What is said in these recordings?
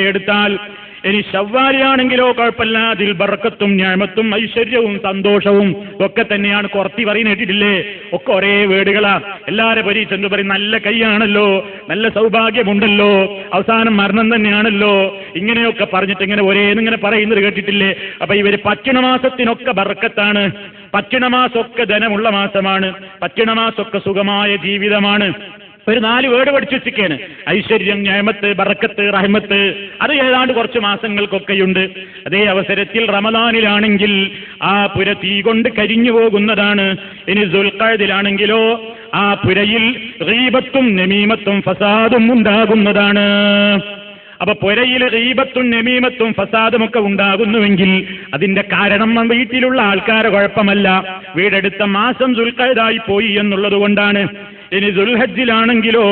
എടുത്താൽ ഇനി ശവ്വാലിയാണെങ്കിലോ കുഴപ്പമില്ല, അതിൽ ബർക്കത്തും ഞാമത്തും ഐശ്വര്യവും സന്തോഷവും ഒക്കെ തന്നെയാണ്. കുറത്തി പറയുന്ന കേട്ടിട്ടില്ലേ? ഒക്കെ ഒരേ വേടുകളാ. എല്ലാവരും പരീക്ഷ പറയും നല്ല കൈയാണല്ലോ, നല്ല സൗഭാഗ്യമുണ്ടല്ലോ, അവസാനം മരണം തന്നെയാണല്ലോ, ഇങ്ങനെയൊക്കെ പറഞ്ഞിട്ട് ഇങ്ങനെ ഒരേന്നിങ്ങനെ പറയുന്നത് കേട്ടിട്ടില്ലേ? അപ്പൊ ഇവര് പച്ചിണമാസത്തിനൊക്കെ ബർക്കത്താണ്, പച്ചിണമാസമൊക്കെ ധനമുള്ള മാസമാണ്, പച്ചിണമാസമൊക്കെ സുഖമായ ജീവിതമാണ്. ഒരു 4 വേർഡ് പഠിച്ചു വെച്ചിരിക്കുകയാണ്: ഐശ്വര്യം, ഞാമത്ത്, ബറക്കത്ത്, റഹ്മത്ത്. അത് ഏതാണ്ട് കുറച്ച് മാസങ്ങൾക്കൊക്കെയുണ്ട്. അതേ അവസരത്തിൽ റമദാനിലാണെങ്കിൽ ആ പുര തീ കൊണ്ട് കരിഞ്ഞു പോകുന്നതാണ്. ഇനി ദുൽഖഅദിലാണെങ്കിലോ ആ പുരയിൽ ഗീബത്തും നമീമത്തും ഫസാദും ഉണ്ടാകുന്നതാണ്. അപ്പൊ പുരയിൽ ഗീബത്തും നമീമത്തും ഫസാദും ഒക്കെ ഉണ്ടാകുന്നുവെങ്കിൽ അതിന്റെ കാരണം വീട്ടിലുള്ള ആൾക്കാരെ കുഴപ്പമല്ല, വീടെടുത്ത മാസം ദുൽഖഅദായി പോയി എന്നുള്ളത് കൊണ്ടാണ്. ഇനി ദുൽഹജ്ജിലാണെങ്കിലോ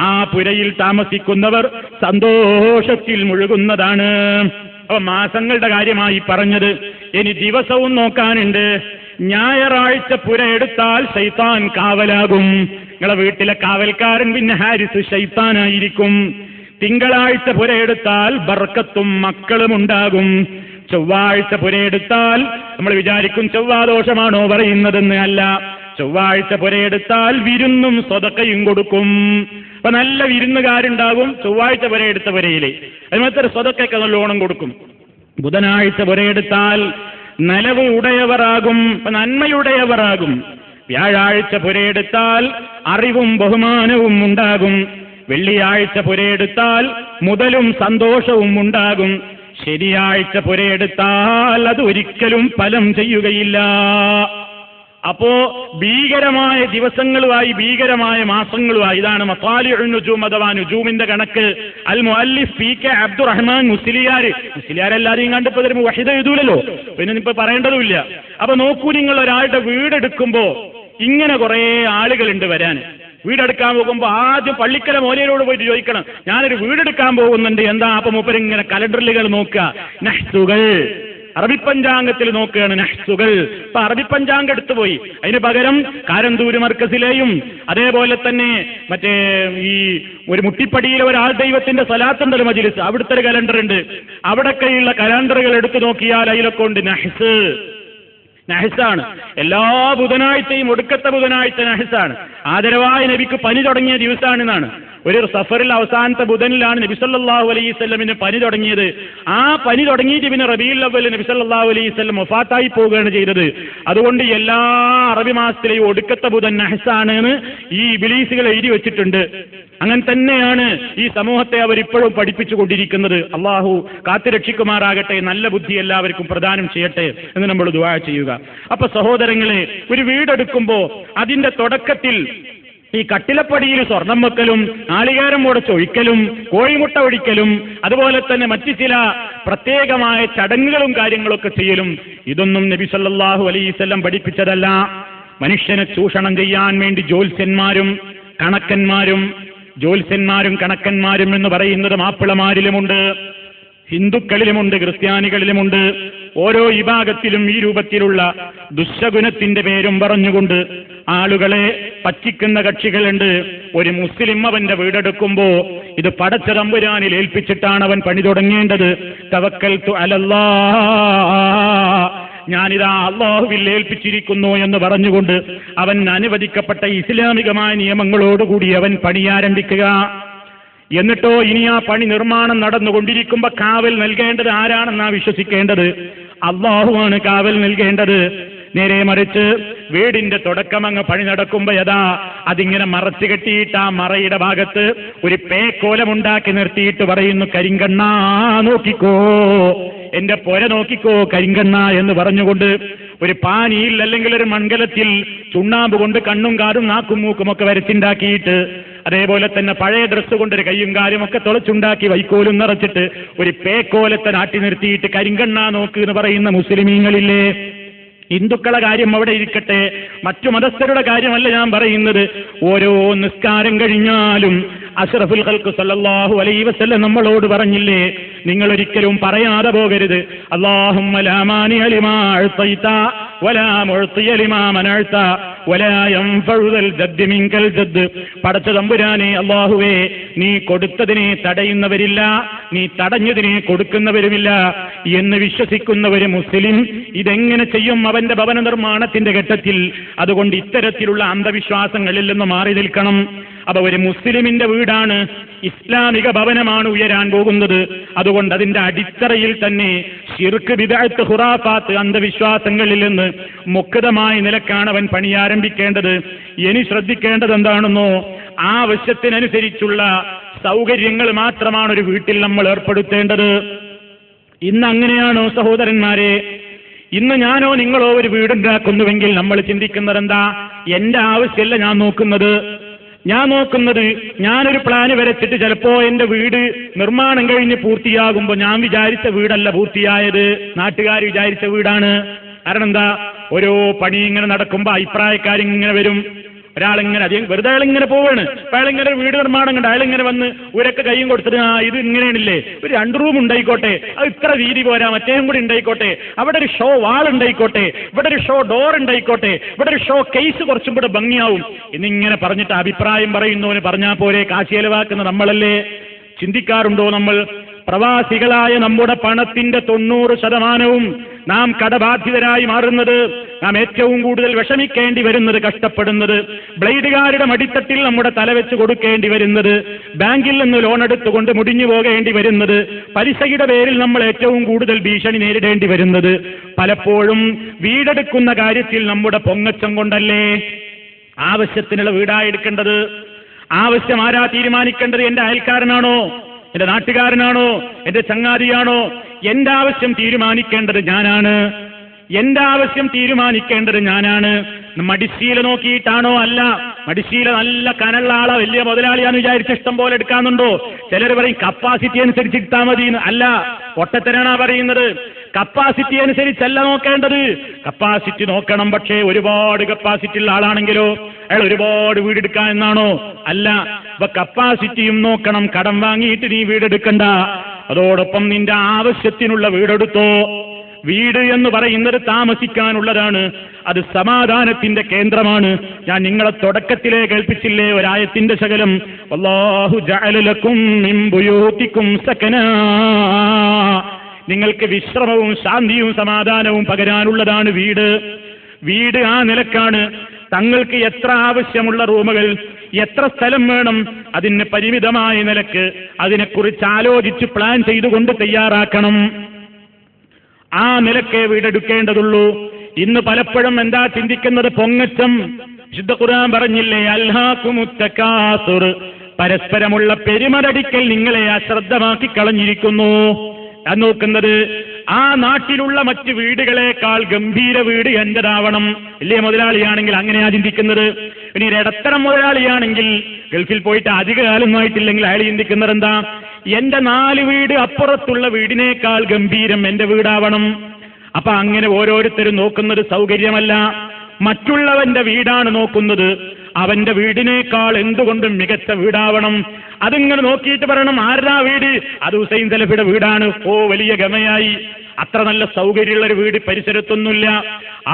ആ പുരയിൽ താമസിക്കുന്നവർ സന്തോഷത്തിൽ മുഴുകുന്നതാണ്. അപ്പൊ മാസങ്ങളുടെ കാര്യമായി പറഞ്ഞത്. ഇനി ദിവസവും നോക്കാനുണ്ട്. ഞായറാഴ്ച പുര എടുത്താൽ ശൈത്താൻ കാവലാകും. നിങ്ങളെ വീട്ടിലെ കാവൽക്കാരൻ പിന്നെ ഹാരിസ് ശൈത്താനായിരിക്കും. തിങ്കളാഴ്ച പുരയെടുത്താൽ ബർക്കത്തും മക്കളും ഉണ്ടാകും. ചൊവ്വാഴ്ച പുരയെടുത്താൽ നമ്മൾ വിചാരിക്കും ചൊവ്വാദോഷമാണോ പറയുന്നതെന്ന്. അല്ല, ചൊവ്വാഴ്ച പുരയെടുത്താൽ വിരുന്നും സ്വതക്കയും കൊടുക്കും. അപ്പൊ നല്ല വിരുന്നുകാരുണ്ടാകും ചൊവ്വാഴ്ച പുരയെടുത്ത പുരയിലെ. അതുമാത്ര സ്വതക്കൊക്കെ നല്ലോണം കൊടുക്കും. ബുധനാഴ്ച പുരയെടുത്താൽ നലവ് ഉടയവരാകും, നന്മയുടയവരാകും. വ്യാഴാഴ്ച പുരയെടുത്താൽ അറിവും ബഹുമാനവും ഉണ്ടാകും. വെള്ളിയാഴ്ച പുരയെടുത്താൽ മുതലും സന്തോഷവും ഉണ്ടാകും. ശനിയാഴ്ച പുരയെടുത്താൽ അത് ഒരിക്കലും ഫലം ചെയ്യുകയില്ല. അപ്പോ ഭീകരമായ ദിവസങ്ങളുമായി ഭീകരമായ മാസങ്ങളുമായി. ഇതാണ് മസാലിഉൻ നുജൂം അഥവാ നുജൂമിന്റെ കണക്ക്. അൽ മുഅല്ലിഫ് പി കെ അബ്ദുറഹ്മാൻ മുസ്ലിയാർ എല്ലാവരെയും കണ്ടിപ്പോ മുവഹിദ എഴുതൂലല്ലോ, പിന്നെ ഇപ്പൊ പറയേണ്ടതുമില്ല. അപ്പൊ നോക്കൂ, നിങ്ങൾ ഒരാളുടെ വീടെടുക്കുമ്പോ ഇങ്ങനെ കുറെ ആളുകളുണ്ട് വരാൻ. വീടെടുക്കാൻ പോകുമ്പോൾ ആദ്യം പള്ളിക്കല മോലയിലോട് പോയിട്ട് ചോദിക്കണം, ഞാനൊരു വീടെടുക്കാൻ പോകുന്നുണ്ട്, എന്താ? അപ്പൊ മൂപ്പരിങ്ങനെ കലണ്ടറുകൾ നോക്കുക, നഹ്സുകൾ അറബി പഞ്ചാംഗത്തിൽ നോക്കുകയാണ്, നഹ്സുകൾ. ഇപ്പൊ അറബി പഞ്ചാംഗം എടുത്തുപോയി, അതിന് പകരം കാരന്തൂര് മർക്കസിലെയും അതേപോലെ തന്നെ മറ്റേ ഈ ഒരു മുട്ടിപ്പടിയിലെ ഒരാൾ ദൈവത്തിന്റെ സലാത്തുണ്ടല്ലോ മജ്ലിസ്, അവിടുത്തെ ഒരു കലണ്ടർ ഉണ്ട്. അവിടൊക്കെയുള്ള കലണ്ടറുകൾ എടുത്തു നോക്കിയാൽ അതിലൊക്കെ ഉണ്ട് നഹ്സാണ്. എല്ലാ ബുധനാഴ്ചയും ഒടുക്കത്തെ ബുധനാഴ്ച നഹ്സാണ്. ആദരവായ നബിക്ക് പനി തുടങ്ങിയ ദിവസമാണെന്നാണ്. ഒരു സഫറിൽ അവസാനത്തെ ബുധനിലാണ് നബി സല്ലല്ലാഹു അലൈഹി വസല്ലമിന് പനി തുടങ്ങിയത്. ആ പനി തുടങ്ങിയിട്ട് പിന്നെ റബീഉൽ അവ്വലിൽ നബി സല്ലല്ലാഹു അലൈഹി വസല്ലം വഫാത്തായി പോവുകയാണ് ചെയ്തത്. അതുകൊണ്ട് എല്ലാ അറബി മാസത്തിലെയും ഒടുക്കത്തെ ബുധൻ നഹ്സാണ് എന്ന് ഈ ഇബ്ലീസുകൾ എഴുതി വെച്ചിട്ടുണ്ട്. അങ്ങനെ തന്നെയാണ് ഈ സമൂഹത്തെ അവരിപ്പോഴും പഠിപ്പിച്ചു കൊണ്ടിരിക്കുന്നത്. അള്ളാഹു കാത്തുരക്ഷിക്കുമാറാകട്ടെ, നല്ല ബുദ്ധി എല്ലാവർക്കും പ്രദാനം ചെയ്യട്ടെ എന്ന് നമ്മൾ ദുആ ചെയ്യുക. അപ്പൊ സഹോദരങ്ങളെ, ഒരു വീടെടുക്കുമ്പോ അതിന്റെ തുടക്കത്തിൽ ഈ കട്ടിലപ്പടിയിൽ സ്വർണം വെക്കലും നാളികേരം ഉടച്ചൊഴിക്കലും കോഴിമുട്ട ഒഴിക്കലും അതുപോലെ തന്നെ മറ്റു ചില പ്രത്യേകമായ ചടങ്ങുകളും കാര്യങ്ങളൊക്കെ ചെയ്യലും ഇതൊന്നും നബി സല്ലല്ലാഹു അലൈഹി വസല്ലം പഠിപ്പിച്ചതല്ല. മനുഷ്യനെ ചൂഷണം ചെയ്യാൻ വേണ്ടി ജ്യോത്സ്യന്മാരും കണക്കന്മാരും എന്ന് പറയുന്നത് മാപ്പിളമാരിലുമുണ്ട്, ഹിന്ദുക്കളിലുമുണ്ട്, ക്രിസ്ത്യാനികളിലുമുണ്ട്. ഓരോ വിഭാഗത്തിലും ഈ രൂപത്തിലുള്ള ദുശ്ശകുനത്തിന്റെ പേരും പറഞ്ഞുകൊണ്ട് ആളുകളെ പറ്റിക്കുന്ന കക്ഷികളുണ്ട്. ഒരു മുസ്ലിം അവന്റെ വീടെടുക്കുമ്പോ ഇത് പടച്ച തമ്പുരാനിൽ ഏൽപ്പിച്ചിട്ടാണ് അവൻ പണി തുടങ്ങേണ്ടത്. തവക്കൽതു അലല്ലാഹ്, ഞാനിതാ അള്ളാഹുവിൽ ഏൽപ്പിച്ചിരിക്കുന്നു എന്ന് പറഞ്ഞുകൊണ്ട് അവൻ അനുവദിക്കപ്പെട്ട ഇസ്ലാമികമായ നിയമങ്ങളോടുകൂടി അവൻ പണിയാരംഭിക്കുക. എന്നിട്ടോ ഇനി ആ പണി നിർമ്മാണം നടന്നുകൊണ്ടിരിക്കുമ്പോ കാവൽ നൽകേണ്ടത് ആരാണെന്നാ വിശ്വസിക്കേണ്ടത്? അള്ളാഹുവാണ് കാവൽ നൽകേണ്ടത്. നേരെ മറിച്ച് വീടിന്റെ തുടക്കം അങ്ങ് പണി നടക്കുമ്പോ അതിങ്ങനെ മറച്ചു കെട്ടിയിട്ട് ആ മറയുടെ ഭാഗത്ത് ഒരു പേക്കോലമുണ്ടാക്കി നിർത്തിയിട്ട് പറയുന്നു, കരിങ്കണ്ണാ നോക്കിക്കോ, എന്റെ പൊര നോക്കിക്കോ കരിങ്കണ്ണ എന്ന് പറഞ്ഞുകൊണ്ട് ഒരു പാനിയിൽ അല്ലെങ്കിൽ ഒരു മൺകലത്തിൽ ചുണ്ണാമ്പ് കൊണ്ട് കണ്ണും കാതും നാക്കും മൂക്കും ഒക്കെ വരച്ചുണ്ടാക്കിയിട്ട് അതേപോലെ തന്നെ പഴയ ഡ്രസ്സ് കൊണ്ടൊരു കയ്യും കാലും ഒക്കെ തുളച്ചുണ്ടാക്കി വൈക്കോലും നിറച്ചിട്ട് ഒരു പേക്കോലത്തെ നാട്ടി നിർത്തിയിട്ട് കരിങ്കണ്ണ നോക്ക് എന്ന് പറയുന്ന മുസ്ലിമീങ്ങളില്ലേ? ഹിന്ദുക്കളെ കാര്യം അവിടെ ഇരിക്കട്ടെ, മറ്റു മതസ്ഥരുടെ കാര്യമല്ല ഞാൻ പറയുന്നത്. ഓരോ നിസ്കാരം കഴിഞ്ഞാലും അഷ്റഫുൽ ഖൽഖ് സല്ലല്ലാഹു അലൈഹി വസല്ലം നമ്മളോട് പറഞ്ഞില്ലേ, നിങ്ങൾ ഒരിക്കലും പറയാതെ പോകരുത്, അല്ലാഹുമ്മ ലാ മാനിഅ ലിമാ അഅ്തൈത വലാ മുഅ്തിയ ലിമാ മനഅ്ത വലാ യൻഫഉൽ ജദ്ദി മിൻകൽ ജദ്ദ്. പടച്ച തമ്പുരാനെ, അല്ലാഹുവേ, നീ കൊടുത്തതിനെ തടയുന്നവരില്ല, നീ തടഞ്ഞതിനെ കൊടുക്കുന്നവരുമില്ല എന്ന് വിശ്വസിക്കുന്ന ഒരു മുസ്ലിം ഇതെങ്ങനെ ചെയ്യും അവന്റെ ഭവന നിർമ്മാണത്തിന്റെ ഘട്ടത്തിൽ? അതുകൊണ്ട് ഇത്തരത്തിലുള്ള അന്ധവിശ്വാസങ്ങളിൽ നിന്ന് മാറി നിൽക്കണം. അപ്പൊ ഒരു മുസ്ലിമിന്റെ വീടാണ്, ഇസ്ലാമിക ഭവനമാണ് ഉയരാൻ പോകുന്നത്. അതുകൊണ്ട് അതിന്റെ അടിത്തറയിൽ തന്നെ ശിർക്ക്, ബിദ്അത്ത്, ഖുറാഫാത്ത്, അന്ധവിശ്വാസങ്ങളിൽ നിന്ന് മുക്തമായ നിലക്കാണ് അവൻ പണിയാരംഭിക്കേണ്ടത്. ഇനി ശ്രദ്ധിക്കേണ്ടത് എന്താണെന്നോ, ആവശ്യത്തിനനുസരിച്ചുള്ള സൗകര്യങ്ങൾ മാത്രമാണ് ഒരു വീട്ടിൽ നമ്മൾ ഏർപ്പെടുത്തേണ്ടത്. ഇന്ന് അങ്ങനെയാണോ സഹോദരന്മാരെ? ഇന്ന് ഞാനോ നിങ്ങളോ ഒരു വീടുണ്ടാക്കുന്നുവെങ്കിൽ നമ്മൾ ചിന്തിക്കുന്നത് എന്താ? എന്റെ ആവശ്യമല്ല ഞാൻ നോക്കുന്നത് ഞാനൊരു പ്ലാന് വരച്ചിട്ട് ചിലപ്പോ എന്റെ വീട് നിർമ്മാണം കഴിഞ്ഞ് പൂർത്തിയാകുമ്പോൾ ഞാൻ വിചാരിച്ച വീടല്ല പൂർത്തിയായത്, നാട്ടുകാർ വിചാരിച്ച വീടാണ്. കാരണം എന്താ? ഓരോ പണി ഇങ്ങനെ നടക്കുമ്പോൾ അഭിപ്രായക്കാരിങ്ങനെ വരും. ഒരാളിങ്ങനെ അധികം വെറുതെ അയാളിങ്ങനെ പോവാണ്, അപ്പൊ അയാളിങ്ങനെ ഒരു വീട് നിർമ്മാണം കണ്ട് അയാളിങ്ങനെ വന്ന് ഇവരൊക്കെ കൈയും കൊടുത്തിട്ട്, ഇത് ഇങ്ങനെയാണില്ലേ, ഒരു 2 റൂം ഉണ്ടായിക്കോട്ടെ, അത് ഇത്ര വീതി പോരാ, മറ്റേയും കൂടി ഉണ്ടായിക്കോട്ടെ, അവിടെ ഒരു ഷോ വാൾ ഉണ്ടായിക്കോട്ടെ, ഇവിടെ ഒരു ഷോ ഡോർ ഉണ്ടായിക്കോട്ടെ, ഇവിടെ ഒരു ഷോ കേസ് കുറച്ചും കൂടെ ഭംഗിയാവും എന്നിങ്ങനെ പറഞ്ഞിട്ട് അഭിപ്രായം പറയുന്നവന് പറഞ്ഞാൽ പോരെ, കാശ് ചെലവാക്കുന്ന നമ്മളല്ലേ? ചിന്തിക്കാറുണ്ടോ നമ്മൾ? പ്രവാസികളായ നമ്മുടെ പണത്തിന്റെ 90% നാം കടബാധിതരായി മാറുന്നത്, നാം ഏറ്റവും കൂടുതൽ വിഷമിക്കേണ്ടി വരുന്നത്, കഷ്ടപ്പെടുന്നത്, ബ്ലേഡുകാരുടെ മടിത്തട്ടിൽ നമ്മുടെ തലവെച്ച് കൊടുക്കേണ്ടി വരുന്നത്, ബാങ്കിൽ നിന്ന് ലോൺ എടുത്തുകൊണ്ട് മുടിഞ്ഞു പോകേണ്ടി വരുന്നത്, പലിശയുടെ പേരിൽ നമ്മൾ ഏറ്റവും കൂടുതൽ ഭീഷണി നേരിടേണ്ടി വരുന്നത് പലപ്പോഴും വീടെടുക്കുന്ന കാര്യത്തിൽ നമ്മുടെ പൊങ്ങച്ചം കൊണ്ടല്ലേ? ആവശ്യത്തിനുള്ള വീടായെടുക്കേണ്ടത്. ആവശ്യം ആരാ തീരുമാനിക്കേണ്ടത്? എന്റെ അയൽക്കാരനാണോ? എന്റെ നാട്ടുകാരനാണോ? എന്റെ ചങ്ങാതിയാണോ? എന്റെ ആവശ്യം തീരുമാനിക്കേണ്ടത് ഞാനാണ്. മടിശീല നോക്കിയിട്ടാണോ? അല്ല. മടിശീല നല്ല കനുള്ള ആളാ, വലിയ മുതലാളിയാന്ന് വിചാരിച്ച് ഇഷ്ടം പോലെ എടുക്കാന്നുണ്ടോ? ചിലർ പറയും കപ്പാസിറ്റി അനുസരിച്ച് ഇട്ടാ മതി. അല്ല, ഒട്ടത്തരാണാ പറയുന്നത്. കപ്പാസിറ്റി അനുസരിച്ചല്ല നോക്കേണ്ടത്. കപ്പാസിറ്റി നോക്കണം, പക്ഷേ ഒരുപാട് കപ്പാസിറ്റി ഉള്ള ആളാണെങ്കിലോ അയാൾ ഒരുപാട് വീടെടുക്കാൻ എന്നാണോ? അല്ല. അപ്പൊ കപ്പാസിറ്റിയും നോക്കണം. കടം വാങ്ങിയിട്ട് നീ വീടെടുക്കണ്ട, അതോടൊപ്പം നിന്റെ ആവശ്യത്തിനുള്ള വീടെടുത്തോ. വീട് എന്ന് പറയുന്നത് താമസിക്കാനുള്ളതാണ്, അത് സമാധാനത്തിന്റെ കേന്ദ്രമാണ്. ഞാൻ നിങ്ങളെ തുടക്കത്തിലേ കേൾപ്പിച്ചില്ലേ ഒരായത്തിന്റെ ശകലം, വല്ലാഹു ജഅല ലക്കും മിൻ ബുയൂതികും സകനാ, നിങ്ങൾക്ക് വിശ്രമവും ശാന്തിയും സമാധാനവും പകരാനുള്ളതാണ് വീട്. വീട് ആ നിലക്കാണ്. തങ്ങൾക്ക് എത്ര ആവശ്യമുള്ള റൂമുകൾ, എത്ര സ്ഥലം വേണം, അതിന് പരിമിതമായ നിലക്ക് അതിനെക്കുറിച്ച് ആലോചിച്ച് പ്ലാൻ ചെയ്തുകൊണ്ട് തയ്യാറാക്കണം. ആ നിലക്കേ വീടെടുക്കേണ്ടതുള്ളൂ. ഇന്ന് പലപ്പോഴും എന്താ ചിന്തിക്കുന്നത്? പൊങ്ങച്ചം. വിശുദ്ധ ഖുർആൻ പറഞ്ഞില്ലേ, അൽഹാകുമുത് തകാസുർ, പരസ്പരമുള്ള പെരുമരടിക്കൽ നിങ്ങളെ അശ്രദ്ധമാക്കി കളഞ്ഞിരിക്കുന്നു. ഞാൻ നോക്കുന്നത് ആ നാട്ടിലുള്ള മറ്റ് വീടുകളെക്കാൾ ഗംഭീര വീട് എന്റേതാവണം. വലിയ മുതലാളിയാണെങ്കിൽ അങ്ങനെയാ ചിന്തിക്കുന്നത്. ഇനി ഇടത്തരം മുതലാളിയാണെങ്കിൽ ഗൾഫിൽ പോയിട്ട് അധികകാലമായിട്ടില്ലെങ്കിൽ അയാൾ ചിന്തിക്കുന്നത് എന്താ? എന്റെ 4 വീട് അപ്പുറത്തുള്ള വീടിനേക്കാൾ ഗംഭീരം എന്റെ വീടാവണം. അപ്പൊ അങ്ങനെ ഓരോരുത്തരും നോക്കുന്നത് സൗകര്യമല്ല, മറ്റുള്ളവന്റെ വീടാണ് നോക്കുന്നത്. അവന്റെ വീടിനേക്കാൾ എന്തുകൊണ്ടും മികച്ച വീടാവണം. അതിങ്ങനെ നോക്കിയിട്ട് പറയണം, ആരുടെ വീട്? അത് ഹുസൈൻ സലഫിയുടെ വീടാണ്. ഓ, വലിയ ഗമയായി. അത്ര നല്ല സൗകര്യമുള്ള ഒരു വീട് പരിസരത്തൊന്നുമില്ല.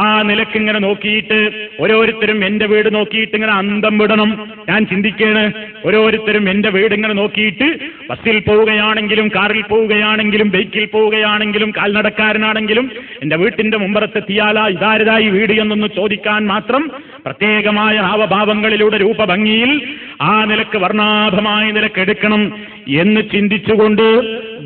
ആ നിലക്ക് ഇങ്ങനെ നോക്കിയിട്ട് ഓരോരുത്തരും എന്റെ വീട് നോക്കിയിട്ട് ഇങ്ങനെ അന്തം വിടണം. ഞാൻ ചിന്തിക്കേണ്, ഓരോരുത്തരും എന്റെ വീട് ഇങ്ങനെ നോക്കിയിട്ട് ബസ്സിൽ പോവുകയാണെങ്കിലും കാറിൽ പോവുകയാണെങ്കിലും ബൈക്കിൽ പോവുകയാണെങ്കിലും കാൽനടക്കാരനാണെങ്കിലും എന്റെ വീട്ടിന്റെ മുമ്പറത്തെത്തിയാലാ ഇതാരതായി വീട് എന്നൊന്ന് ചോദിക്കാൻ മാത്രം പ്രത്യേകമായ ഹാവഭാവങ്ങളിലൂടെ രൂപഭംഗിയിൽ ആ നിലക്ക് വർണ്ണാഭമായ നിലക്ക് എടുക്കണം എന്ന് ചിന്തിച്ചുകൊണ്ട്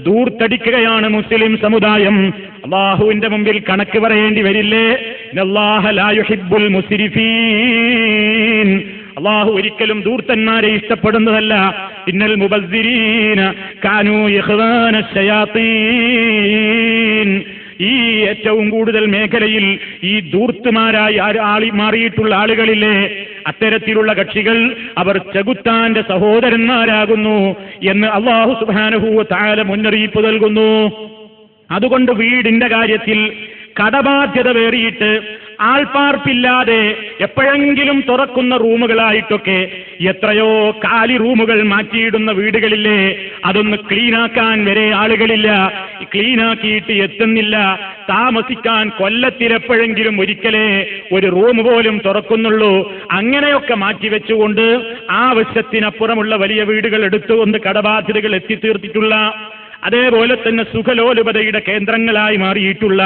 ദൂർത്തടിക്കുകയാണ് മുസ്ലിം സമുദായം. അല്ലാഹുവിന്റെ മുമ്പിൽ കണക്ക് പറയേണ്ടി വരില്ലേ? ഇന്നല്ലാഹ ലാ യുഹിബ്ബുൽ മുസ്രിഫീൻ. അല്ലാഹു ഒരിക്കലും ദൂർത്തന്മാരെ ഇഷ്ടപ്പെടുന്നതല്ല. ഇന്നൽ മുബസ്സിരീന കാനൂ ഇഖ്വാന ശയാത്തീൻ. ഈ ഏറ്റവും കൂടുതൽ മേഖലയിൽ ഈ ദൂർത്തുമാരായി മാറിയിട്ടുള്ള ആളുകളില്ലേ, അത്തരത്തിലുള്ള കക്ഷികൾ അവർ ചെകുത്താന്റെ സഹോദരന്മാരാകുന്നു എന്ന് അല്ലാഹു സുബ്ഹാനഹു വ തആല മുന്നറിയിപ്പ് നൽകുന്നു. അതുകൊണ്ട് വീടിന്റെ കാര്യത്തിൽ കടബാധ്യത വേറിയിട്ട് ആൾപ്പാർപ്പില്ലാതെ എപ്പോഴെങ്കിലും തുറക്കുന്ന റൂമുകളായിട്ടൊക്കെ എത്രയോ കാലി റൂമുകൾ മാറ്റിയിടുന്ന വീടുകളില്ലേ, അതൊന്ന് ക്ലീനാക്കാൻ വരെ ആളുകളില്ല, ക്ലീനാക്കിയിട്ട് എത്തുന്നില്ല. താമസിക്കാൻ കൊല്ലത്തിലെപ്പോഴെങ്കിലും ഒരിക്കലേ ഒരു റൂം പോലും തുറക്കുന്നുള്ളൂ. അങ്ങനെയൊക്കെ മാറ്റിവെച്ചുകൊണ്ട് ആവശ്യത്തിനപ്പുറമുള്ള വലിയ വീടുകൾ എടുത്തുകൊണ്ട് കടബാധ്യതകൾ എത്തിത്തീർത്തിട്ടുള്ള, അതേപോലെ തന്നെ സുഖലോലുപതയുടെ കേന്ദ്രങ്ങളായി മാറിയിട്ടുള്ള,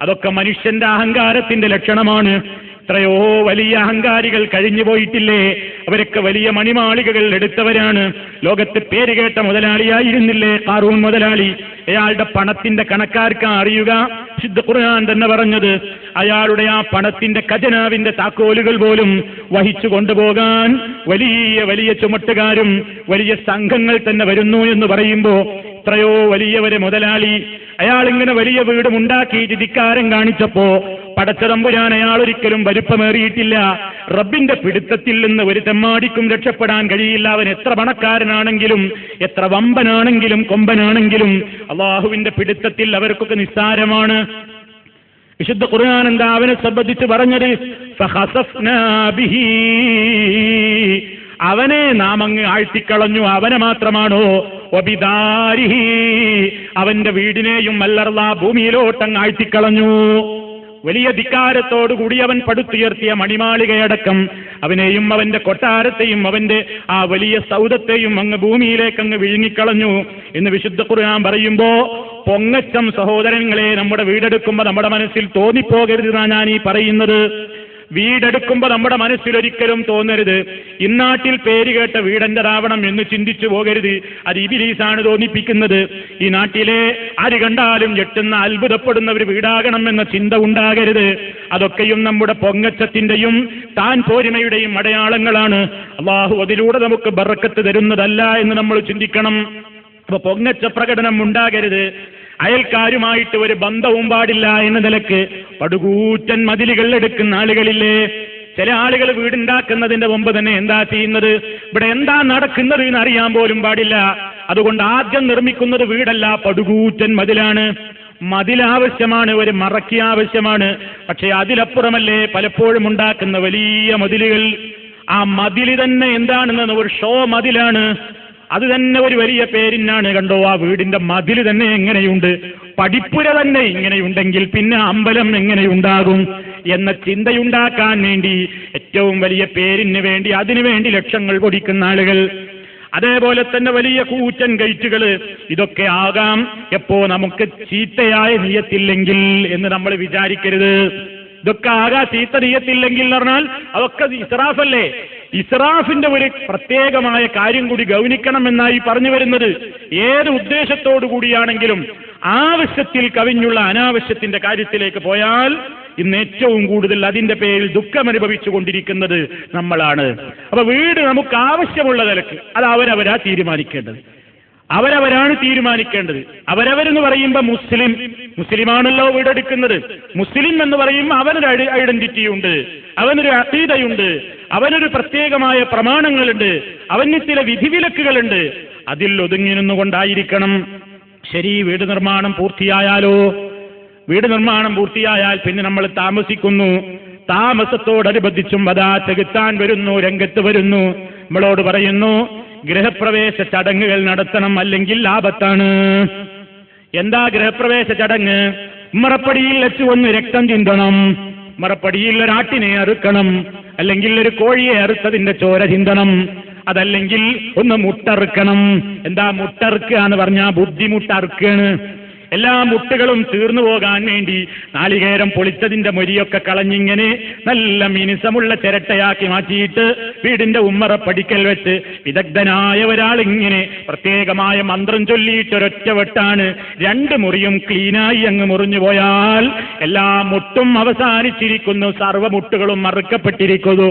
അതൊക്കെ മനുഷ്യന്റെ അഹങ്കാരത്തിന്റെ ലക്ഷണമാണ്. എത്രയോ വലിയ അഹങ്കാരികൾ കഴിഞ്ഞു പോയിട്ടില്ലേ, അവരൊക്കെ വലിയ മണിമാളികകൾ എടുത്തവരാണ്. ലോകത്ത് പേരുകേട്ട മുതലാളിയായിരുന്നില്ലേ ഖാറൂൻ മുതലാളി? അയാളുടെ പണത്തിന്റെ കണക്കാർക്കാ അറിയുക? വിശുദ്ധ ഖുർആൻ തന്നെ പറഞ്ഞത്, അയാളുടെ ആ പണത്തിന്റെ ഖജനാവിന്റെ താക്കോലുകൾ പോലും വഹിച്ചു കൊണ്ടുപോകാൻ വലിയ വലിയ ചുമട്ടുകാരും വലിയ സംഘങ്ങൾ തന്നെ വരുന്നു എന്ന് പറയുമ്പോ എത്രയോ വലിയവരെ മുതലാളി, അയാളിങ്ങനെ വലിയ വീടുമുണ്ടാക്കി ധിക്കാരം കാണിച്ചപ്പോ പടച്ചതമ്പുരാൻ അയാൾ ഒരിക്കലും വലുപ്പമേറിയിട്ടില്ല. റബ്ബിന്റെ പിടുത്തത്തിൽ നിന്ന് ഒരു തെമ്മാടിക്കും രക്ഷപ്പെടാൻ കഴിയില്ല. അവൻ എത്ര പണക്കാരനാണെങ്കിലും എത്ര വമ്പനാണെങ്കിലും കൊമ്പനാണെങ്കിലും അള്ളാഹുവിന്റെ പിടുത്തത്തിൽ അവർക്കൊക്കെ നിസ്സാരമാണ്. വിശുദ്ധ ഖുർആൻ എന്താ അവനെ സംബന്ധിച്ച് പറഞ്ഞത്? ഫഖസഫ്നാ ബിഹി, അവനെ നാം അങ്ങ് ആഴ്ത്തിക്കളഞ്ഞു. അവനെ മാത്രമാണോ? വബിദാരിഹി, അവന്റെ വീടിനെയും അല്ലർല ഭൂമിയിലോട്ടങ്ങ് ആഴ്ത്തിക്കളഞ്ഞു. വലിയ ധിക്കാരത്തോടുകൂടി അവൻ പടുത്തുയർത്തിയ മണിമാളികയടക്കം അവനെയും അവന്റെ കൊട്ടാരത്തെയും അവന്റെ ആ വലിയ സൗദത്തെയും അങ്ങ് ഭൂമിയിലേക്ക് അങ്ങ് വിഴുങ്ങിക്കളഞ്ഞു എന്ന് വിശുദ്ധ ഖുർആൻ പറയുമ്പോ പൊങ്ങച്ചം സഹോദരങ്ങളെ നമ്മുടെ വീടെടുക്കുമ്പോ നമ്മുടെ മനസ്സിൽ തോന്നിപ്പോകരുതെന്നാണ് ഞാൻ ഈ പറയുന്നത്. വീടെടുക്കുമ്പോ നമ്മുടെ മനസ്സിലൊരിക്കലും തോന്നരുത് ഇന്നാട്ടിൽ പേരുകേട്ട വീടെന്റെതാവണം എന്ന് ചിന്തിച്ചു പോകരുത്. അത് ഇബ്ലീസാണ് തോന്നിപ്പിക്കുന്നത്. ഈ നാട്ടിലെ ആര് കണ്ടാലും ഞെട്ടുന്ന അത്ഭുതപ്പെടുന്ന ഒരു വീടാകണം എന്ന ചിന്ത ഉണ്ടാകരുത്. അതൊക്കെയും നമ്മുടെ പൊങ്ങച്ചത്തിന്റെയും താൻ പോരിമയുടെയും അടയാളങ്ങളാണ്. അള്ളാഹു അതിലൂടെ നമുക്ക് ബറക്കത്ത് തരുന്നതല്ല എന്ന് നമ്മൾ ചിന്തിക്കണം. അപ്പൊ പൊങ്ങച്ച പ്രകടനം ഉണ്ടാകരുത്. അയൽക്കാരുമായിട്ട് ഒരു ബന്ധവും പാടില്ല എന്ന നിലക്ക് പടുകൂറ്റൻ മതിലുകൾ എടുക്കുന്ന ആളുകളില്ലേ? ചില ആളുകൾ വീടുണ്ടാക്കുന്നതിന്റെ മുമ്പ് തന്നെ എന്താ ചെയ്യുന്നത്? ഇവിടെ എന്താ നടക്കുന്നത് എന്ന് അറിയാൻ പോലും പാടില്ല. അതുകൊണ്ട് ആദ്യം നിർമ്മിക്കുന്നത് വീടല്ല, പടുകൂറ്റൻ മതിലാണ്. മതിലാവശ്യമാണ്, ഒരു മറക്കി ആവശ്യമാണ്. പക്ഷെ അതിലപ്പുറമല്ലേ പലപ്പോഴും ഉണ്ടാക്കുന്ന വലിയ മതിലുകൾ. ആ മതില് തന്നെ എന്താണെന്ന് ഒരു ഷോ മതിലാണ്. അത് തന്നെ ഒരു വലിയ പേരിനാണ്. കണ്ടോ, ആ വീടിന്റെ മതില് തന്നെ എങ്ങനെയുണ്ട്, പടിപ്പുര തന്നെ ഇങ്ങനെയുണ്ടെങ്കിൽ പിന്നെ അമ്പലം എങ്ങനെയുണ്ടാകും എന്ന ചിന്തയുണ്ടാക്കാൻ വേണ്ടി ഏറ്റവും വലിയ പേരിന് വേണ്ടി അതിനുവേണ്ടി ലക്ഷങ്ങൾ പൊടിക്കുന്ന ആളുകൾ. അതേപോലെ തന്നെ വലിയ കൂറ്റൻ ഗേറ്റുകൾ. ഇതൊക്കെ ആകാം എപ്പോ നമുക്ക് ചീത്തയായ നിയത്തില്ലെങ്കിൽ എന്ന് നമ്മൾ വിചാരിക്കരുത്. ഇതൊക്കെ ആകാ ചീത്ത നിയത്തില്ലെങ്കിൽ പറഞ്ഞാൽ അതൊക്കെ ഇസ്രാഫല്ലേ? ഇസ്രാഫിന്റെ ഒരു പ്രത്യേകമായ കാര്യം കൂടി ഗൗനിക്കണമെന്നായി പറഞ്ഞു വരുന്നത്. ഏത് ഉദ്ദേശത്തോടു കൂടിയാണെങ്കിലും ആവശ്യത്തിൽ കവിഞ്ഞുള്ള അനാവശ്യത്തിന്റെ കാര്യത്തിലേക്ക് പോയാൽ ഇന്ന് ഏറ്റവും കൂടുതൽ അതിന്റെ പേരിൽ ദുഃഖമനുഭവിച്ചു കൊണ്ടിരിക്കുന്നത് നമ്മളാണ്. അപ്പൊ വീട് നമുക്ക് ആവശ്യമുള്ള നിലക്ക് അത് അവരവരാ തീരുമാനിക്കേണ്ടത്. അവരവരാണ് തീരുമാനിക്കേണ്ടത്. അവരവരെന്ന് പറയുമ്പോൾ മുസ്ലിമാണല്ലോ വീടെടുക്കുന്നത്. മുസ്ലിം എന്ന് പറയുമ്പോൾ അവനൊരു ഐഡന്റിറ്റി ഉണ്ട്, അവനൊരു അഖീദയുണ്ട്, അവനൊരു പ്രത്യേകമായ പ്രമാണങ്ങളുണ്ട്, അവന് ചില വിധിവിലക്കുകളുണ്ട്. അതിൽ ഒതുങ്ങി നിന്നുകൊണ്ടായിരിക്കണം. ശരി, വീട് നിർമ്മാണം പൂർത്തിയായാലോ? വീട് നിർമ്മാണം പൂർത്തിയായാൽ പിന്നെ നമ്മൾ താമസിക്കുന്നു. താമസത്തോടനുബന്ധിച്ചും അതാ ചെകുത്താൻ വരുന്നു, രംഗത്ത് വരുന്നു, നമ്മളോട് പറയുന്നു ഗൃഹപ്രവേശ ചടങ്ങുകൾ നടത്തണം, അല്ലെങ്കിൽ ആപത്താണ്. എന്താ ഗൃഹപ്രവേശ ചടങ്ങ്? ഉമ്മറപ്പടിയിൽ വെച്ച് ഒന്ന് രക്തം ചിന്തണം, ഉമ്മറപ്പടിയിൽ ഒരാട്ടിനെ അറുക്കണം, അല്ലെങ്കിൽ ഒരു കോഴിയെ അറുത്തതിന്റെ ചോര ചിന്തണം, അതല്ലെങ്കിൽ ഒന്ന് മുട്ടറുക്കണം. എന്താ മുട്ടറുക്കുക എന്ന് പറഞ്ഞാൽ ബുദ്ധിമുട്ടറുക്കാണ്. എല്ലാ മുട്ടുകളും തീർന്നു പോകാൻ വേണ്ടി നാളികേരം പൊളിച്ചതിന്റെ മൊരിയൊക്കെ കളഞ്ഞിങ്ങനെ നല്ല മിനുസമുള്ള ചിരട്ടയാക്കി മാറ്റിയിട്ട് വീടിന്റെ ഉമ്മറപ്പടിക്കൽ വെച്ച് വിദഗ്ധനായ ഒരാൾ ഇങ്ങനെ പ്രത്യേകമായ മന്ത്രം ചൊല്ലിയിട്ടൊരൊറ്റ വെട്ടാണ് 2 മുറിയും ക്ലീനായി അങ്ങ് മുറിഞ്ഞു പോയാൽ എല്ലാ മുട്ടും അവസാനിച്ചിരിക്കുന്നു, സർവ്വമുട്ടുകളും മറുക്കപ്പെട്ടിരിക്കുന്നു.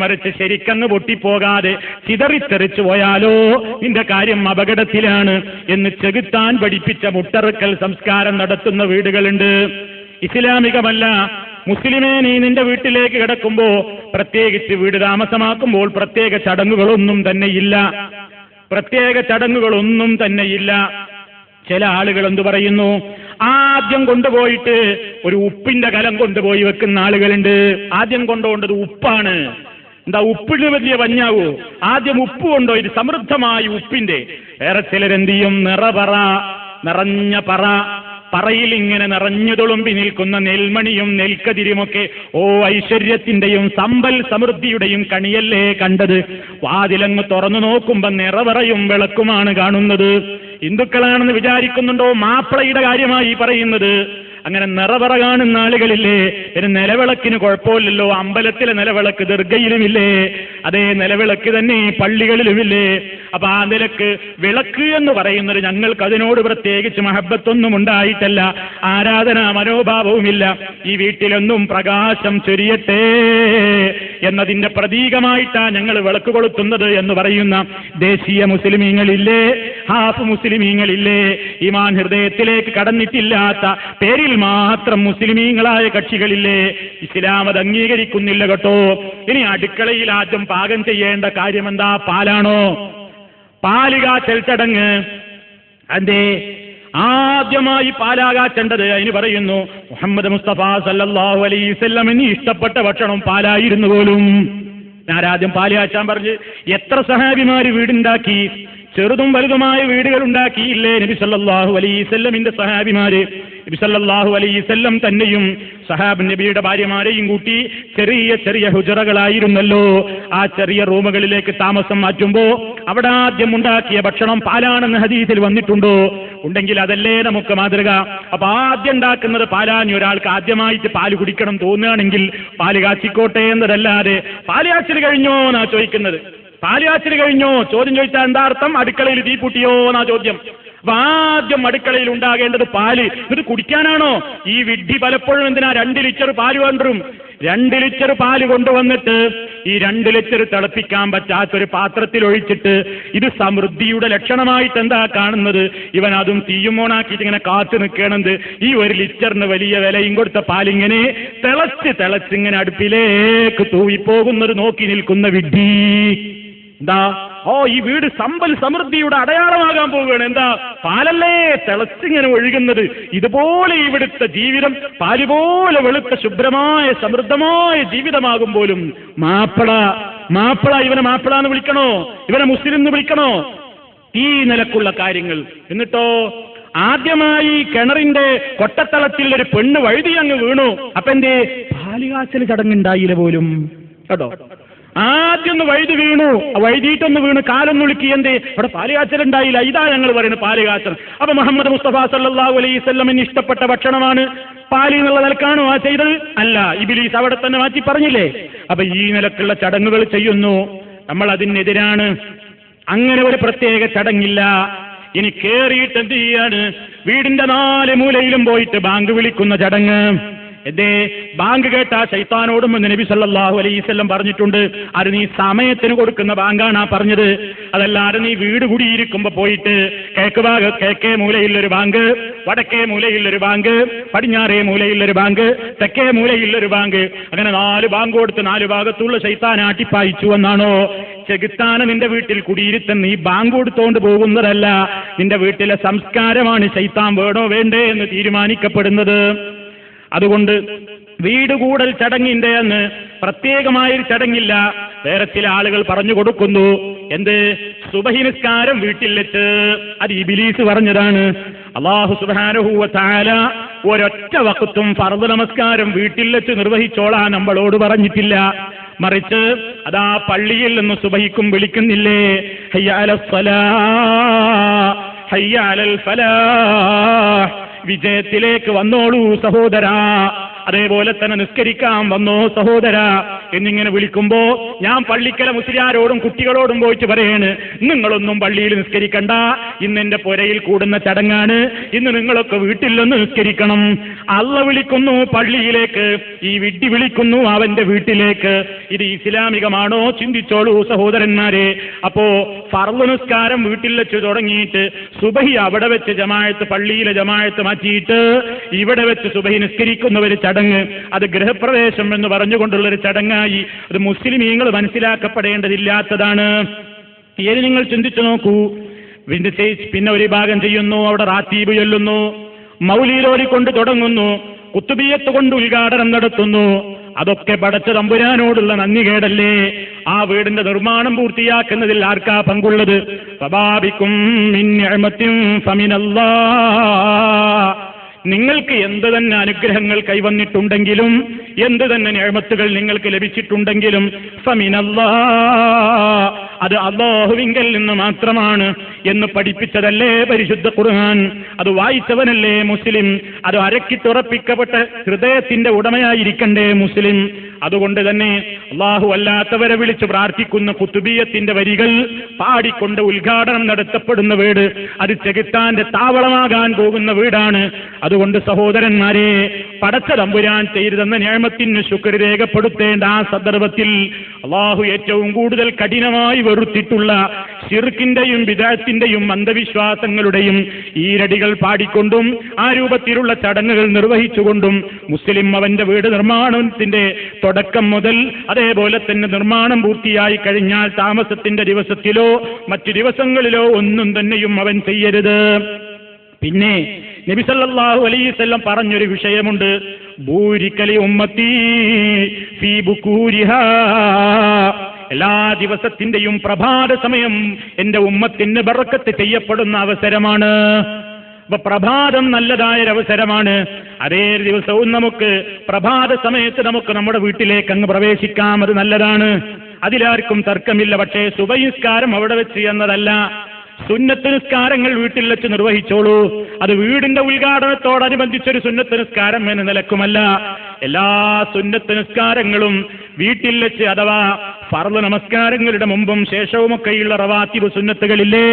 മറിച്ച് ശരിക്കങ്ങ് പൊട്ടിപ്പോകാതെ ചിതറിത്തെറിച്ചു പോയാലോ നിന്റെ കാര്യം അപകടത്തിലാണ് എന്ന് ചെകുത്താൻ പഠിപ്പിച്ച മുട്ടറുക്കൽ സംസ്കാരം നടത്തുന്ന വീടുകളുണ്ട്. ഇസ്ലാമികമല്ല. മുസ്ലിമേ, നീ നിന്റെ വീട്ടിലേക്ക് കിടക്കുമ്പോ പ്രത്യേകിച്ച് വീട് താമസമാക്കുമ്പോൾ പ്രത്യേക ചടങ്ങുകളൊന്നും തന്നെയില്ല. പ്രത്യേക ചടങ്ങുകളൊന്നും തന്നെയില്ല. ചില ആളുകൾ എന്തു പറയുന്നു? ആദ്യം കൊണ്ടുപോയിട്ട് ഒരു ഉപ്പിന്റെ കലം കൊണ്ടുപോയി വെക്കുന്ന ആളുകളുണ്ട്. ആദ്യം കൊണ്ടുപോകേണ്ടത് ഉപ്പാണ്. എന്താ ഉപ്പിന് വലിയ വഞ്ഞാവോ? ആദ്യം ഉപ്പ് കൊണ്ടോ, ഇത് സമൃദ്ധമായ ഉപ്പിന്റെ. വേറെ ചിലരെന്ത് ചെയ്യും? നിറഞ്ഞ പറയിൽ ഇങ്ങനെ നിറഞ്ഞു തുളുമ്പി നിൽക്കുന്ന നെൽമണിയും നെൽക്കതിരുമൊക്കെ. ഓ, ഐശ്വര്യത്തിന്റെയും സമ്പൽ സമൃദ്ധിയുടെയും കണിയല്ലേ കണ്ടത്? വാതിലങ്ങ് തുറന്നു നോക്കുമ്പോ നിറവറയും വിളക്കുമാണ് കാണുന്നത്. ഹിന്ദുക്കളാണെന്ന് വിചാരിക്കുന്നുണ്ടോ? മാപ്പിളയുടെ കാര്യമായി പറയുന്നത്. അങ്ങനെ നിറവറ കാണുന്ന ആളുകളില്ലേ? ഒരു നിലവിളക്കിന് കുഴപ്പമില്ലല്ലോ. അമ്പലത്തിലെ നിലവിളക്ക് ദർഗയിലുമില്ലേ? അതേ നിലവിളക്ക് തന്നെ പള്ളികളിലുമില്ലേ? അപ്പൊ ആ നിലക്ക് വിളക്ക് എന്ന് പറയുന്നത് ഞങ്ങൾക്ക് അതിനോട് പ്രത്യേകിച്ച് മഹബത്തൊന്നും ഉണ്ടായിട്ടല്ല, ആരാധനാ മനോഭാവവുമില്ല. ഈ വീട്ടിലൊന്നും പ്രകാശം ചൊരിയട്ടെ എന്നതിന്റെ പ്രതീകമായിട്ടാ ഞങ്ങൾ വിളക്ക് കൊളുത്തുന്നത് എന്ന് പറയുന്ന ദേശീയ മുസ്ലിമീങ്ങളില്ലേ, ഹാഫ് മുസ്ലിമീങ്ങളില്ലേ, ഈമാൻ ഹൃദയത്തിലേക്ക് കടന്നിട്ടില്ലാത്ത പേരിൽ മാത്രം മുസ്ലിമീങ്ങളായ കക്ഷികളില്ലേ? ഇസ്ലാം അത് അംഗീകരിക്കുന്നില്ല കേട്ടോ. ഇനി അടുക്കളയിൽ ആദ്യം പാകം ചെയ്യേണ്ട കാര്യം എന്താ? പാലാണോ? പാലുകാച്ചൽ ചടങ്ങ്. അതെ, ആദ്യമായി പാലാകാച്ചേണ്ടത് അതിന് പറയുന്നു മുഹമ്മദ് മുസ്തഫ സല്ലല്ലാഹു അലൈഹി വസല്ലമിന് ഇഷ്ടപ്പെട്ട ഭക്ഷണം പാലായിരുന്നു പോലും. ഞാനാദ്യം പാല് കാച്ചാൻ പറഞ്ഞ് എത്ര സഹാബിമാര് വീടുണ്ടാക്കി, ചെറുതും വലുതുമായ വീടുകൾ ഉണ്ടാക്കിയില്ലേ നബി സല്ലല്ലാഹു അലൈഹി വസല്ലമിന്റെ സഹാബിമാര്? നബി സല്ലല്ലാഹു അലൈഹി വസല്ലം തന്നെയും സഹാബ് നബിയുടെ ഭാര്യമാരെയും കൂട്ടി ചെറിയ ചെറിയ ഹുജറകളായിരുന്നല്ലോ. ആ ചെറിയ റൂമുകളിലേക്ക് താമസം മാറ്റുമ്പോ അവിടെ ആദ്യം ഉണ്ടാക്കിയ ഭക്ഷണം പാലാണെന്ന് ഹദീസിൽ വന്നിട്ടുണ്ടോ? ഉണ്ടെങ്കിൽ അതല്ലേ നമുക്ക് മാതൃക. അപ്പൊ ആദ്യം ഉണ്ടാക്കുന്നത് പാലാഞ്ഞ് ഒരാൾക്ക് ആദ്യമായിട്ട് പാല് കുടിക്കണം തോന്നുകയാണെങ്കിൽ പാല് കാച്ചിക്കോട്ടെ എന്നതല്ലാതെ പാല് കാച്ചിൽ കഴിഞ്ഞോ എന്നാ ചോദിക്കുന്നത്. പാല് കാച്ചിൽ കഴിഞ്ഞോ ചോദ്യം ചോദിച്ചാൽ എന്താ അർത്ഥം? അടുക്കളയിൽ തീ പൂട്ടിയോ എന്നാ ചോദ്യം. അപ്പൊ ആദ്യം അടുക്കളയിൽ ഉണ്ടാകേണ്ടത് പാല്. ഇത് കുടിക്കാനാണോ? ഈ വിഡ്ഢി പലപ്പോഴും എന്തിനാ 2 ലിറ്റർ പാല് കൊണ്ടുവരും. 2 ലിറ്റർ പാല് കൊണ്ടുവന്നിട്ട് ഈ 2 ലിറ്റർ തിളപ്പിക്കാൻ പറ്റാത്തൊരു പാത്രത്തിൽ ഒഴിച്ചിട്ട് ഇത് സമൃദ്ധിയുടെ ലക്ഷണമായിട്ട് എന്താ കാണുന്നത്? ഇവൻ അതും തീയും ഓണാക്കിയിട്ട് ഇങ്ങനെ കാത്തു നിൽക്കണത്. ഈ 1 ലിറ്ററിന് വലിയ വിലയും കൊടുത്ത പാലിങ്ങനെ തിളച്ചിങ്ങനെ അടുപ്പിലേക്ക് തൂവിപ്പോകുന്നത് നോക്കി നിൽക്കുന്ന വിഡ്ഢി. എന്താ? ഓ, ഈ വീട് സമ്പൽ സമൃദ്ധിയുടെ അടയാളമാകാൻ പോവുകയാണ്. എന്താ? പാലല്ലേ തിളച്ചിങ്ങനെ ഒഴുകുന്നത്. ഇതുപോലെ ഇവിടുത്തെ ജീവിതം പാലുപോലെ വെളുത്ത ശുഭ്രമായ സമൃദ്ധമായ ജീവിതമാകുമ്പോലും മാപ്പിള ഇവനെ മാപ്പിള എന്ന് വിളിക്കണോ? ഇവനെ മുസ്ലിം എന്ന് വിളിക്കണോ? ഈ നിലക്കുള്ള കാര്യങ്ങൾ. എന്നിട്ടോ ആദ്യമായി കിണറിന്റെ കൊട്ടത്തളത്തിൽ ഒരു പെണ്ണ് വഴുതി അങ്ങ് വീണു. അപ്പൊ എന്തേ? പാലുകാച്ചൽ ചടങ്ങുണ്ടായില്ല പോലും കേട്ടോ. ആദ്യം ഒന്ന് വഴുതി വീണു, വഴുതിയിട്ടൊന്ന് വീണ് കാലൊന്ന് ഉളുക്കി. എന്തേ? അവിടെ പാലുകാച്ചലുണ്ടായില്ല. ഇതാ ഞങ്ങൾ പറയുന്നത് പാലുകാച്ചൽ. അപ്പൊ മുഹമ്മദ് മുസ്തഫ സല്ലല്ലാഹു അലൈഹി വസല്ലമിന് ഇഷ്ടപ്പെട്ട ഭക്ഷണമാണ് പാല് എന്നുള്ള നിലക്കാണോ ആ ചെയ്തത്? അല്ല, ഇബ്ലീസ് അവിടെ തന്നെ മാറ്റി പറഞ്ഞില്ലേ? അപ്പൊ ഈ നിലക്കുള്ള ചടങ്ങുകൾ ചെയ്യുന്നു, നമ്മൾ അതിനെതിരാണ്. അങ്ങനെ ഒരു പ്രത്യേക ചടങ്ങില്ല. ഇനി കേറിയിട്ട് എന്ത് ചെയ്യാണ്? വീടിന്റെ 4 മൂലയിലും പോയിട്ട് ബാങ്ക് വിളിക്കുന്ന ചടങ്ങ്. എന്തേ? ബാങ്ക് കേട്ടാ ശൈത്താനോടും എന്ന് നബി സല്ലല്ലാഹു അലൈഹി വസല്ലം പറഞ്ഞിട്ടുണ്ട്. അത് നീ സമയത്തിന് കൊടുക്കുന്ന ബാങ്കാണ് ആ പറഞ്ഞത്. അതല്ലാതെ നീ വീട് കൂടിയിരിക്കുമ്പോ പോയിട്ട് കിഴക്കേ മൂലയിലൊരു ബാങ്ക്, വടക്കേ മൂലയിലൊരു ബാങ്ക്, പടിഞ്ഞാറേ മൂലയിലൊരു ബാങ്ക്, തെക്കേ മൂലയിലൊരു ബാങ്ക്, അങ്ങനെ 4 ബാങ്ക് കൊടുത്ത് 4 ഭാഗത്തുള്ള ശൈത്താൻ ആട്ടിപ്പായിച്ചു എന്നാണോ? ചെകുത്താന് നിന്റെ വീട്ടിൽ കുടിയിരുത്തുന്ന ഈ ബാങ്ക് കൊടുത്തോണ്ട് പോകുന്നതല്ല. നിന്റെ വീട്ടിലെ സംസ്കാരമാണ് ശൈത്താൻ വേണോ വേണ്ടേ എന്ന് തീരുമാനിക്കപ്പെടുന്നത്. അതുകൊണ്ട് വീട് കൂടൽ ചടങ്ങിന്റെ അന്ന് പ്രത്യേകമായൊരു ചടങ്ങില്ല. വേറെ ചില ആളുകൾ പറഞ്ഞു കൊടുക്കുന്നു. എന്ത്? സുബഹി നിസ്കാരം വീട്ടിൽ വെച്ച്. അത് ഇബ്ലീസ് പറഞ്ഞതാണ്. അല്ലാഹു സുബ്ഹാനഹു വ തആല ഒരൊറ്റ വഖത്തും ഫർദ് നമസ്കാരം വീട്ടിൽ വെച്ച് നിർവഹിച്ചോളാൻ നമ്മളോട് പറഞ്ഞിട്ടില്ല. മറിച്ച് അതാ പള്ളിയിൽ നിന്ന് സുബഹിക്കും വിളിക്കുന്നില്ലേ? ഹയ്യ അലസ് സലാഹ്, ഹയ്യ അലൽ ഫലാഹ്, വിജയത്തിലേക്ക് വന്നോളൂ സഹോദരാ, അതേപോലെ തന്നെ നിസ്കരിക്കാൻ വന്നോ സഹോദരാ എന്നിങ്ങനെ വിളിക്കുമ്പോ ഞാൻ പള്ളിക്കല മുസ്ലിയാരോടും കുട്ടികളോടും പോയിട്ട് പറയാണ്, നിങ്ങളൊന്നും പള്ളിയിൽ നിസ്കരിക്കണ്ട, ഇന്ന് എന്റെ പുരയിൽ കൂടുന്ന ചടങ്ങാണ്, ഇന്ന് നിങ്ങളൊക്കെ വീട്ടിൽ നിന്ന് നിസ്കരിക്കണം. അള്ള വിളിക്കുന്നു പള്ളിയിലേക്ക്, ഈ വിഡ്ഢി വിളിക്കുന്നു അവന്റെ വീട്ടിലേക്ക്. ഇത് ഇസ്ലാമികമാണോ? ചിന്തിച്ചോളൂ സഹോദരന്മാരെ. അപ്പോ ഫർള് നിസ്കാരം വീട്ടിൽ വെച്ച് തുടങ്ങിയിട്ട് സുബഹി അവിടെ വെച്ച് ജമാഅത്ത്, പള്ളിയിലെ ജമാഅത്ത് മാറ്റിയിട്ട് ഇവിടെ വെച്ച് സുബഹി നിസ്കരിക്കുന്നവര് ചടങ്ങ്, അത് ഗൃഹപ്രവേശം എന്ന് പറഞ്ഞുകൊണ്ടുള്ളൊരു ചടങ്ങായി. അത് മുസ്ലിമീങ്ങൾ മനസ്സിലാക്കപ്പെടേണ്ടതില്ലാത്തതാണ്. ഏത് നിങ്ങൾ ചിന്തിച്ചു നോക്കൂ. പിന്നെ ഒരു ഭാഗം ചെയ്യുന്നു, അവിടെ റാത്തീബ് ചൊല്ലുന്നു, മൗലീദ് ഓതിക്കൊണ്ട് തുടങ്ങുന്നു, കുത്തുബിയത്ത് കൊണ്ട് ഉദ്ഘാടനം നടത്തുന്നു. അതൊക്കെ പടച്ച തമ്പുരാനോടുള്ള നന്ദികേടല്ലേ? ആ വീടിന്റെ നിർമ്മാണം പൂർത്തിയാക്കുന്നതിൽ ആർക്കാ പങ്കുള്ളത്? ഫബാബിക്കും മിൻ നിഅമത്തിൻ ഫമിനല്ലാഹ്. നിങ്ങൾക്ക് എന്ത് തന്നെ അനുഗ്രഹങ്ങൾ കൈവന്നിട്ടുണ്ടെങ്കിലും, എന്ത് തന്നെ നിഅമത്തുകൾ നിങ്ങൾക്ക് ലഭിച്ചിട്ടുണ്ടെങ്കിലും ഫമിനല്ലാഹ്, അത് അല്ലാഹുവിങ്കൽ നിന്ന് മാത്രമാണ് എന്ന് പഠിപ്പിച്ചതല്ലേ പരിശുദ്ധ ഖുർആൻ? അത് വായിച്ചവനല്ലേ മുസ്ലിം? അത് അരക്കിട്ടുറപ്പിക്കപ്പെട്ട ഹൃദയത്തിന്റെ ഉടമയായിരിക്കണ്ടേ മുസ്ലിം? അതുകൊണ്ട് തന്നെ അല്ലാഹു അല്ലാത്തവരെ വിളിച്ച് പ്രാർത്ഥിക്കുന്ന ഖുതുബിയത്തിന്റെ വരികൾ പാടിക്കൊണ്ട് ഉദ്ഘാടനം നടത്തപ്പെടുന്ന വീട് അത് ചെകുത്താന്റെ താവളമാകാൻ പോകുന്ന വീടാണ്. അതുകൊണ്ട് സഹോദരന്മാരെ, പടച്ച തമ്പുരാൻ ചെയ്തെന്ന നിഅമത്തിന് ശുക്ർ രേഖപ്പെടുത്തേണ്ട ആ സന്ദർഭത്തിൽ അല്ലാഹു ഏറ്റവും കൂടുതൽ കഠിനമായി വെറുത്തിട്ടുള്ള ശിർക്കിന്റെയും ബിദ്അത്തിന്റെയും അന്ധവിശ്വാസങ്ങളുടെയും ഈരടികൾ പാടിക്കൊണ്ടും ആ രൂപത്തിലുള്ള ചടങ്ങുകൾ നിർവഹിച്ചുകൊണ്ടും മുസ്ലിം അവന്റെ വീട് നിർമ്മാണത്തിന്റെ തുടക്കം മുതൽ അതേപോലെ തന്നെ നിർമ്മാണം പൂർത്തിയായി കഴിഞ്ഞാൽ താമസത്തിന്റെ ദിവസത്തിലോ മറ്റു ദിവസങ്ങളിലോ ഒന്നും തന്നെയും അവൻ ചെയ്യരുത്. പിന്നെ നബി സല്ലല്ലാഹു അലൈഹി വസല്ലം പറഞ്ഞൊരു വിഷയമുണ്ട്, ബൂരിക്കലി ഉമ്മത്തി ഫീ ബുകൂരിഹാ. എല്ലാ ദിവസത്തിന്റെയും പ്രഭാത സമയം എന്റെ ഉമ്മത്തിന് ബറക്കത്ത് ചെയ്യപ്പെടുന്ന അവസരമാണ്. അപ്പൊ പ്രഭാതം നല്ലതായൊരവസരമാണ്. അതേ ദിവസവും നമുക്ക് പ്രഭാത സമയത്ത് നമുക്ക് നമ്മുടെ വീട്ടിലേക്ക് അങ്ങ് പ്രവേശിക്കാം, അത് നല്ലതാണ്, അതിലാർക്കും തർക്കമില്ല. പക്ഷേ സുബഹി നിസ്കാരം അവിടെ വെച്ച് എന്നതല്ല. സുന്നത്ത് നിസ്കാരങ്ങൾ വീട്ടിൽ വെച്ച് നിർവഹിച്ചോളൂ. അത് വീടിന്റെ ഉദ്ഘാടനത്തോടനുബന്ധിച്ചൊരു സുന്നത്ത് നിസ്കാരം എന്ന നിലക്കുമല്ല. എല്ലാ സുന്നത്ത് നിസ്കാരങ്ങളും വീട്ടിൽ വെച്ച്, അഥവാ ഫർള് നമസ്കാരങ്ങളുടെ മുമ്പും ശേഷവുമൊക്കെയുള്ള റവാത്തിബ് സുന്നത്തുകളില്ലേ,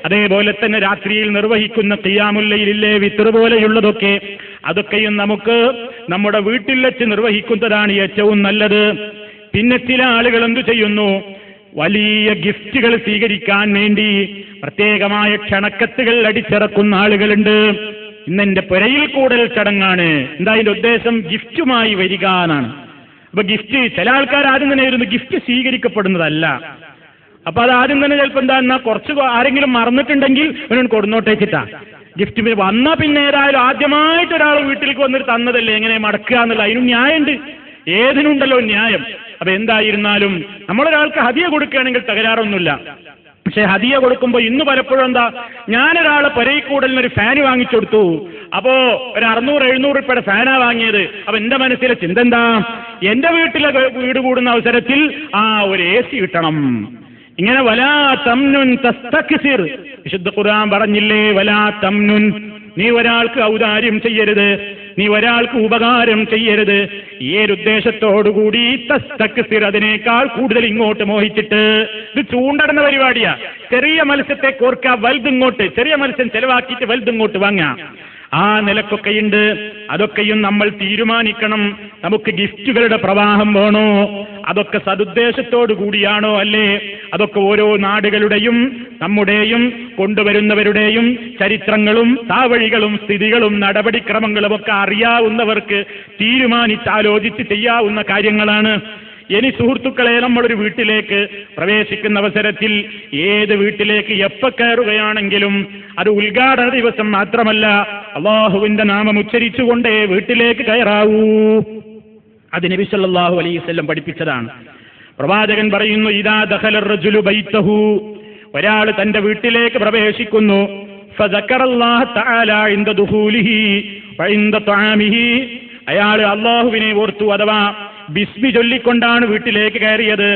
അതേപോലെ തന്നെ രാത്രിയിൽ നിർവഹിക്കുന്ന ഖിയാമുൽ ലൈലില്ലേ, വിത്ർ പോലെയുള്ളതൊക്കെ, അതൊക്കെയും നമുക്ക് നമ്മുടെ വീട്ടിൽ വെച്ച് നിർവഹിക്കുന്നതാണ് ഏറ്റവും നല്ലത്. പിന്നെ ചില ആളുകൾ എന്തു ചെയ്യുന്നു, വലിയ ഗിഫ്റ്റുകൾ സ്വീകരിക്കാൻ വേണ്ടി പ്രത്യേകമായ ക്ഷണക്കത്തുകൾ അടിച്ചിറക്കുന്ന ആളുകളുണ്ട്. ഇന്നെന്റെ പുരയിൽ കൂടൽ ചടങ്ങാണ്, എന്താ അതിന്റെ ഉദ്ദേശം? ഗിഫ്റ്റുമായി വരിക എന്നാണ്. അപ്പൊ ഗിഫ്റ്റ് ചില ആൾക്കാർ ആദ്യം തന്നെ വരുന്നു, ഗിഫ്റ്റ് സ്വീകരിക്കപ്പെടുന്നതല്ല. അപ്പൊ അത് ആദ്യം തന്നെ ചിലപ്പോൾ എന്താ, കുറച്ച് ആരെങ്കിലും മറന്നിട്ടുണ്ടെങ്കിൽ ഇവനോട് കൊടുന്നോട്ടേച്ചിട്ടാ. ഗിഫ്റ്റ് വന്നാ പിന്നെ ഏതായാലും ആദ്യമായിട്ട് ഒരാൾ വീട്ടിലേക്ക് വന്നിട്ട് തന്നതല്ലേ, എങ്ങനെ മടക്കുക എന്നുള്ള അതിനും ന്യായമുണ്ട്, ഏതിനുണ്ടല്ലോ ന്യായം. അപ്പൊ എന്തായിരുന്നാലും നമ്മളൊരാൾക്ക് ഹദിയ കൊടുക്കുകയാണെങ്കിൽ തകരാറൊന്നുമില്ല. പക്ഷെ ഹദിയ കൊടുക്കുമ്പോൾ ഇന്ന് പലപ്പോഴും എന്താ, ഞാനൊരാളെ പുരയിക്കൂടലിനൊരു ഫാന് വാങ്ങിച്ചു കൊടുത്തു, അപ്പോ ഒരു 600-700 രൂപയുടെ ഫാനാ വാങ്ങിയത്. അപ്പൊ എന്റെ മനസ്സിലെ ചിന്ത എന്താ, എന്റെ വീട്ടിലെ വീട് കൂടുന്ന അവസരത്തിൽ ഒരു AC കിട്ടണം. ഇങ്ങനെ വലാ തംനുൻ തസ്തക്സിർ, വിശുദ്ധ ഖുർആൻ പറഞ്ഞില്ലേ, വലാ തംനുൻ, നീ ഒരാൾക്ക് ഔദാര്യം ചെയ്യരുത്, നീ ഒരാൾക്ക് ഉപകാരം ചെയ്യരുത്. ഈ ഒരു ഉദ്ദേശത്തോടുകൂടി തസ്തക്സിർ, അതിനേക്കാൾ കൂടുതൽ ഇങ്ങോട്ട് മോഹിച്ചിട്ട്. ഇത് ചൂണ്ടടുന്ന പരിപാടിയാ. ചെറിയ മത്സ്യത്തെ കോർക്കുക, വലുതിങ്ങോട്ട്, ചെറിയ മത്സ്യം ചെലവാക്കിയിട്ട് വലുതിങ്ങോട്ട് വാങ്ങാം. ആ നിലക്കൊക്കെയുണ്ട്. അതൊക്കെയും നമ്മൾ തീരുമാനിക്കണം. നമുക്ക് ഗിഫ്റ്റുകളുടെ പ്രവാഹം വേണോ, അതൊക്കെ സദുദ്ദേശത്തോടു കൂടിയാണോ അല്ലേ? അതൊക്കെ ഓരോ നാടുകളുടെയും നമ്മുടെയും കൊണ്ടുവരുന്നവരുടെയും ചരിത്രങ്ങളും താവഴികളും സ്ഥിതികളും നടപടിക്രമങ്ങളും ഒക്കെ അറിയാവുന്നവർക്ക് തീരുമാനിച്ചാലോചിച്ച് ചെയ്യാവുന്ന കാര്യങ്ങളാണ്. ഇനി സുഹൃത്തുക്കളെ, നമ്മളൊരു വീട്ടിലേക്ക് പ്രവേശിക്കുന്ന അവസരത്തിൽ ഏത് വീട്ടിലേക്ക് എപ്പോ കയറുകയാണെങ്കിലും അത് ഉദ്ഘാടന ദിവസം മാത്രമല്ല, അല്ലാഹുവിന്റെ നാമം ഉച്ചരിച്ചുകൊണ്ടേ വീട്ടിലേക്ക് കയറാവൂ. അത് നബി സല്ലല്ലാഹു അലൈഹി വസല്ലം പഠിപ്പിച്ചതാണ്. പ്രവാചകൻ പറയുന്നു, ഇദാ ദഖല റജുലു ബൈതഹു, ഒരാൾ തന്റെ വീട്ടിലേക്ക് പ്രവേശിക്കുന്നു, ഫദക്കറല്ലാഹ തആല ഇൻദ ദുഖൂലിഹി വഇൻദ തആമിഹി, അയാൾ അല്ലാഹുവിനെ ഓർത്തു, അഥവാ ബിസ്മി ചൊല്ലിക്കൊണ്ടാണ് വീട്ടിലേക്ക് കയറിയത്.